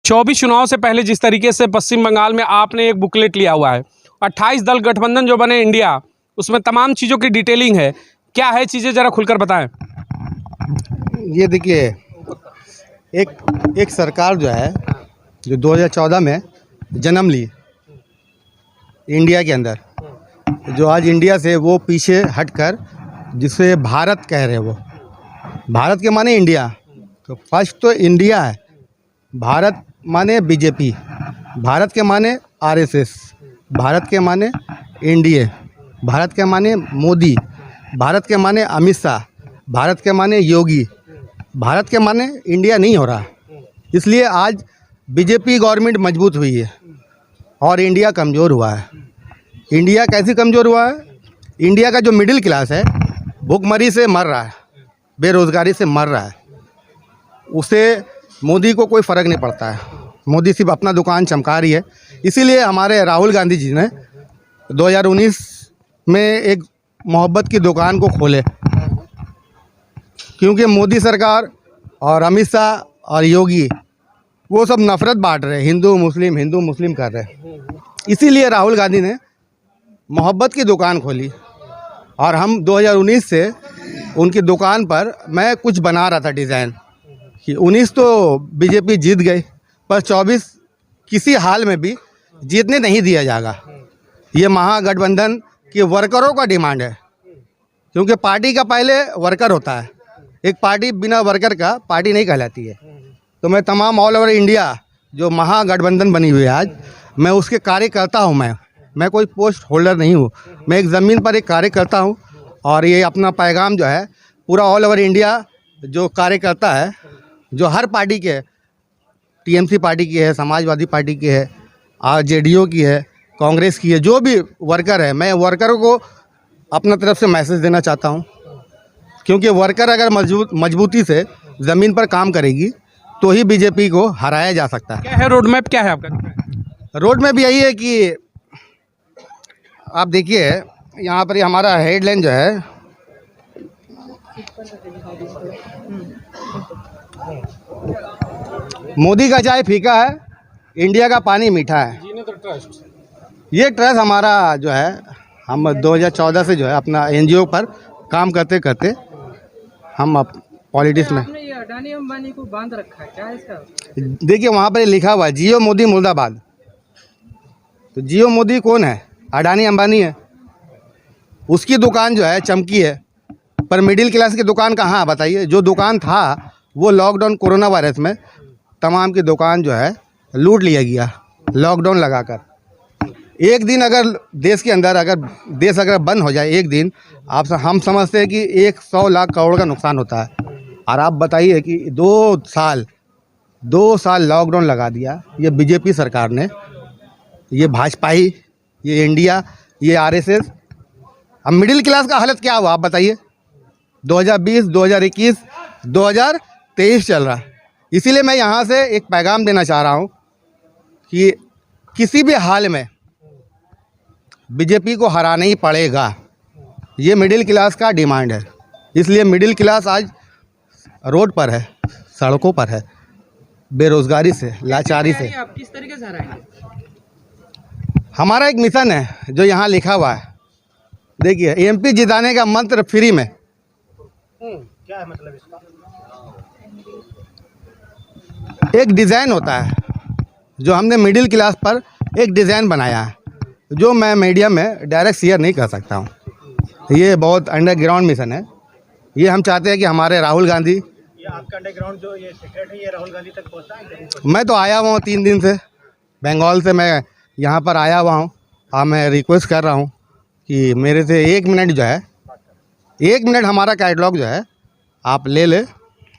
24 चुनाव से पहले जिस तरीके से पश्चिम बंगाल में आपने एक बुकलेट लिया हुआ है, 28 दल गठबंधन जो बने इंडिया, उसमें तमाम चीज़ों की डिटेलिंग है, क्या है चीज़ें ज़रा खुलकर बताएं। ये देखिए, एक सरकार जो है जो 2014 में जन्म ली इंडिया के अंदर, जो आज इंडिया से वो पीछे हटकर जिसे भारत कह रहे हैं, वो भारत के माने इंडिया, तो फर्स्ट तो इंडिया है। भारत माने बीजेपी, भारत के माने आरएसएस, भारत के माने एनडीए, भारत के माने मोदी, भारत के माने अमित शाह, भारत के माने योगी, भारत के माने इंडिया नहीं हो रहा। इसलिए आज बीजेपी गवर्नमेंट मजबूत हुई है और इंडिया कमज़ोर हुआ है। इंडिया कैसे कमज़ोर हुआ है? इंडिया का जो मिडिल क्लास है भूखमरी से मर रहा है, बेरोज़गारी से मर रहा है, उसे मोदी को कोई फ़र्क नहीं पड़ता है। मोदी सिर्फ अपना दुकान चमका रही है। इसीलिए हमारे राहुल गांधी जी ने 2019 में एक मोहब्बत की दुकान को खोले, क्योंकि मोदी सरकार और अमित शाह और योगी वो सब नफ़रत बांट रहे, हिंदू मुस्लिम कर रहे। इसीलिए राहुल गांधी ने मोहब्बत की दुकान खोली और हम 2019 से उनकी दुकान पर मैं कुछ बना रहा था डिज़ाइन कि 19 तो बीजेपी जीत गई, पर 24 किसी हाल में भी जीतने नहीं दिया जाएगा। ये महागठबंधन के वर्करों का डिमांड है, क्योंकि पार्टी का पहले वर्कर होता है। एक पार्टी बिना वर्कर का पार्टी नहीं कहलाती है। तो मैं तमाम ऑल ओवर इंडिया जो महागठबंधन बनी हुई है आज, मैं उसके कार्यकर्ता हूँ। मैं कोई पोस्ट होल्डर नहीं हूँ, मैं एक ज़मीन पर एक कार्यकर्ता हूँ। और ये अपना पैगाम जो है पूरा ऑल ओवर इंडिया जो कार्यकर्ता है, जो हर पार्टी के, टीएमसी पार्टी की है, समाजवादी पार्टी की है, जेडीयू की है, कांग्रेस की है, जो भी वर्कर है, मैं वर्करों को अपना तरफ से मैसेज देना चाहता हूँ। क्योंकि वर्कर अगर मजबूती से ज़मीन पर काम करेगी तो ही बीजेपी को हराया जा सकता है। क्या है रोड मैप, क्या है आपका? रोड मैप यही है कि आप देखिए यहाँ पर हमारा हेडलाइन जो है, मोदी का चाय फीका है, इंडिया का पानी मीठा है। ये ट्रस्ट हमारा जो है, हम 2014 से जो है अपना एनजीओ पर काम करते करते हम अब पॉलिटिक्स में। आपने ये अडानी अंबानी को बांध रखा है, क्या है इसका? देखिए वहाँ पर लिखा हुआ है जियो मोदी मुर्दाबाद। तो जियो मोदी कौन है? अडानी अंबानी है। उसकी दुकान जो है चमकी है, पर मिडिल क्लास की दुकान कहाँ है बताइए? जो दुकान था वो लॉकडाउन कोरोना वायरस में तमाम की दुकान जो है लूट लिया गया, लॉकडाउन लगाकर। एक दिन अगर देश के अंदर देश अगर बंद हो जाए एक दिन, हम समझते हैं कि 100 लाख करोड़ का नुकसान होता है। और आप बताइए कि 2 साल लॉकडाउन लगा दिया ये बीजेपी सरकार ने, ये भाजपाई, ये इंडिया, ये आरएसएस। अब मिडिल क्लास का हालत क्या हुआ आप बताइए? 2020, 2021, 2023 चल रहा है। इसीलिए मैं यहाँ से एक पैगाम देना चाह रहा हूँ कि किसी भी हाल में बीजेपी को हराना ही पड़ेगा। ये मिडिल क्लास का डिमांड है। इसलिए मिडिल क्लास आज रोड पर है, सड़कों पर है, बेरोजगारी से, लाचारी से। आप किस तरीके से हराएंगे? हमारा एक मिशन है जो यहाँ लिखा हुआ है। देखिए, एमपी जिताने का मंत्र फ्री में। क्या है मतलब इसका? एक डिज़ाइन होता है जो हमने मिडिल क्लास पर एक डिज़ाइन बनाया है, जो मैं मीडिया में डायरेक्ट शेयर नहीं कर सकता हूँ। ये बहुत अंडरग्राउंड मिशन है। ये हम चाहते हैं कि हमारे राहुल गांधी, ये आपका अंडरग्राउंड जो ये सीक्रेट है, ये राहुल गांधी तक पहुँचा है? मैं तो आया हुआ हूँ 3 दिन से, बंगाल से मैं यहाँ पर आया हुआ हूँ। और मैं रिक्वेस्ट कर रहा हूँ कि मेरे से 1 मिनट जो है, 1 मिनट हमारा कैटलॉग जो है आप ले ले।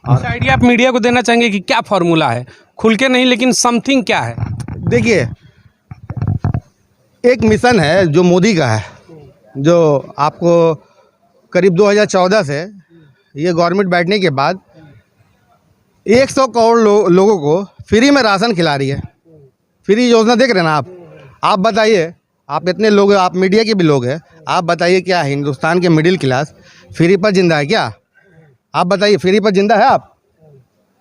और आइडिया आप मीडिया को देना चाहेंगे कि क्या फॉर्मूला है, खुल के नहीं लेकिन समथिंग क्या है? देखिए, एक मिशन है जो मोदी का है, जो आपको करीब 2014 से ये गवर्नमेंट बैठने के बाद 100 करोड़ लोगों को फ्री में राशन खिला रही है। फ्री योजना देख रहे हैं ना आप बताइए, आप इतने लोग, आप मीडिया के भी लोग हैं, आप बताइए क्या हिंदुस्तान के मिडिल क्लास फ्री पर जिंदा है क्या? आप बताइए, फ्री पर जिंदा है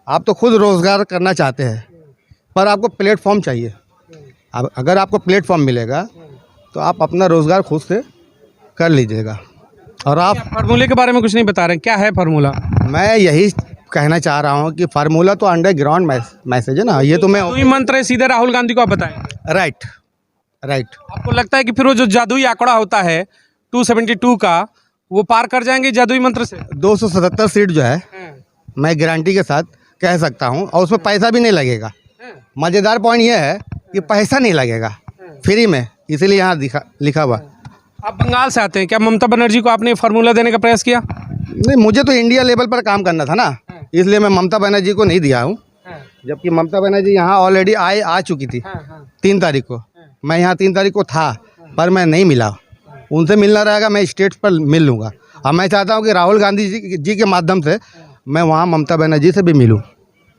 आप तो खुद रोज़गार करना चाहते हैं। पर आपको प्लेटफॉर्म चाहिए। अब अगर आपको प्लेटफॉर्म मिलेगा तो आप अपना रोज़गार खुद से कर लीजिएगा। और आप फार्मूले के बारे में कुछ नहीं बता रहे हैं, क्या है फार्मूला? मैं यही कहना चाह रहा हूँ कि फार्मूला तो अंडरग्राउंड मैसेज है ना, ये तो मैं जादुई मंत्र है, सीधे राहुल गांधी को आप बताएं। Right right. आपको लगता है कि फिर वो जो जादुई आंकड़ा होता है 272 का, वो पार कर जाएंगे जादुई मंत्र से? 277 सीट जो है मैं गारंटी के साथ कह सकता हूँ, और उसमें पैसा भी नहीं लगेगा। मज़ेदार पॉइंट ये है कि पैसा नहीं लगेगा, फ्री में, इसीलिए यहाँ लिखा हुआ। आप बंगाल से आते हैं, क्या ममता बनर्जी को आपने फार्मूला देने का प्रयास किया? नहीं, मुझे तो इंडिया लेवल पर काम करना था ना, इसलिए मैं ममता बनर्जी को नहीं दिया हूँ। जबकि ममता बनर्जी यहाँ ऑलरेडी आ चुकी थी 3 तारीख को। मैं यहाँ 3 तारीख को था, पर मैं नहीं मिला। उनसे मिलना रहेगा, मैं स्टेट पर मिल लूँगा। अब मैं चाहता हूँ कि राहुल गांधी जी के माध्यम से मैं वहाँ ममता बनर्जी से भी मिलूँ।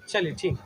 चलिए ठीक।